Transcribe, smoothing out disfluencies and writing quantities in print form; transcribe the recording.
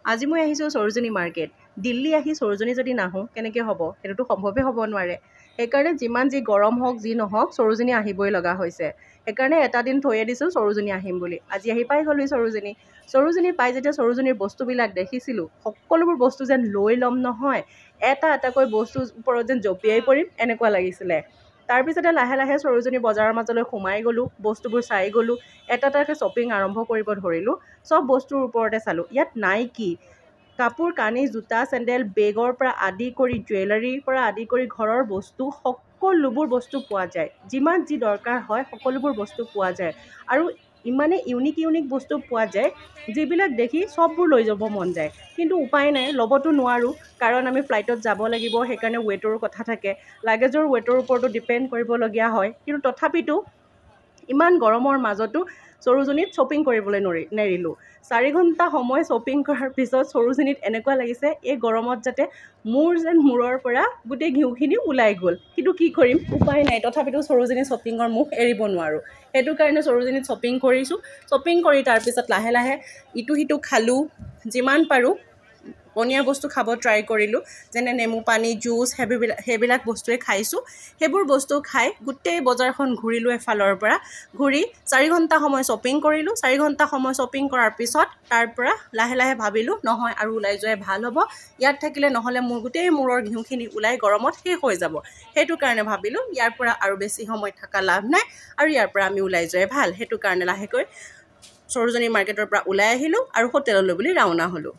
আজি মই আহিছোঁ সৰোজিনী মাৰ্কেট। দিল্লী আহি সৰোজিনী যদি নাহোঁ কেনেকৈ হ'ব? সেইটোতো সম্ভৱেই হ'ব নোৱাৰে। সেইকাৰণে যিমান যি গৰম হওক যি নহওক সৰোজিনী আহিবই লগা হৈছে। সেইকাৰণে এটা দিন থৈয়ে দিছোঁ সৰোজিনী আহিম বুলি। আজি আহি পাই গ'লোঁ সৰোজিনী। সৰোজিনী পাই যেতিয়া সৰোজিনীৰ বস্তুবিলাক দেখিছিলোঁ, সকলোবোৰ বস্তু যেন লৈ ল'ম নহয়, এটা এটাকৈ বস্তুৰ ওপৰত যেন জঁপিয়াই পৰিম এনেকুৱা লাগিছিলে। তাৰপিছতে লাহে লাহে সৰোজিনী বজাৰৰ মাজলৈ সোমাই গ'লোঁ, বস্তুবোৰ চাই গ'লোঁ, এটা এটাকৈ শ্বপিং আৰম্ভ কৰিব ধৰিলোঁ। চব বস্তুৰ ওপৰতে চালোঁ। ইয়াত নাই কি? কাপোৰ কানি জোতা চেণ্ডেল বেগৰ পৰা আদি কৰি জুৱেলাৰীৰ পৰা আদি কৰি ঘৰৰ বস্তু সকলোবোৰ বস্তু পোৱা যায়। যিমান যি দৰকাৰ হয় সকলোবোৰ বস্তু পোৱা যায়। আৰু ইমানেই ইউনিক ইউনিক বস্তু পোৱা যায় যিবিলাক দেখি চববোৰ লৈ যাব মন যায়। কিন্তু উপায় নাই, ল'বতো নোৱাৰোঁ, কাৰণ আমি ফ্লাইটত যাব লাগিব। সেইকাৰণে ৱেটৰো কথা থাকে, লাগেজৰ ৱেটৰ ওপৰতো ডিপেণ্ড কৰিবলগীয়া হয়। কিন্তু তথাপিতো ইমান গৰমৰ মাজতো সৰোজিনীত শ্বপিং কৰিবলৈ নেৰিলোঁ। 4 ঘণ্টা সময় শ্বপিং কৰাৰ পিছত সৰোজিনীত এনেকুৱা লাগিছে এই গৰমত যাতে মূৰৰ পৰা গোটেই ঘিউখিনি ওলাই গ'ল। কিন্তু কি কৰিম, উপায় নাই। তথাপিতো সৰোজিনী শ্বপিঙৰ মুখ এৰিব নোৱাৰোঁ। সেইটো কাৰণে সৰোজিনীত শ্বপিং কৰিছোঁ। শ্বপিং কৰি তাৰপিছত লাহে লাহে ইটো সিটো খালোঁ, যিমান পাৰোঁ পনীয়া বস্তু খাব ট্ৰাই কৰিলোঁ, যেনে নেমু পানী জুচ সেইবিলাক বস্তুৱে খাইছোঁ। সেইবোৰ বস্তু খাই গোটেই বজাৰখন ঘূৰিলোঁ। এফালৰ পৰা ঘূৰি 4 ঘণ্টা সময় শ্বপিং কৰিলোঁ। 4 ঘণ্টা সময় শ্বপিং কৰাৰ পিছত তাৰ পৰা লাহে লাহে ভাবিলোঁ নহয় আৰু ওলাই যোৱাই ভাল হ'ব। ইয়াত থাকিলে নহ'লে মোৰ গোটেই মূৰৰ ঘিউখিনি ওলাই গৰমত শেষ হৈ যাব। সেইটো কাৰণে ভাবিলোঁ ইয়াৰ পৰা আৰু বেছি সময় থকা লাভ নাই আৰু ইয়াৰ পৰা আমি ওলাই যোৱাই ভাল। সেইটো কাৰণে লাহেকৈ সৰোজিনী মাৰ্কেটৰ পৰা ওলাই আহিলোঁ আৰু হোটেললৈ বুলি ৰাওনা হ'লোঁ।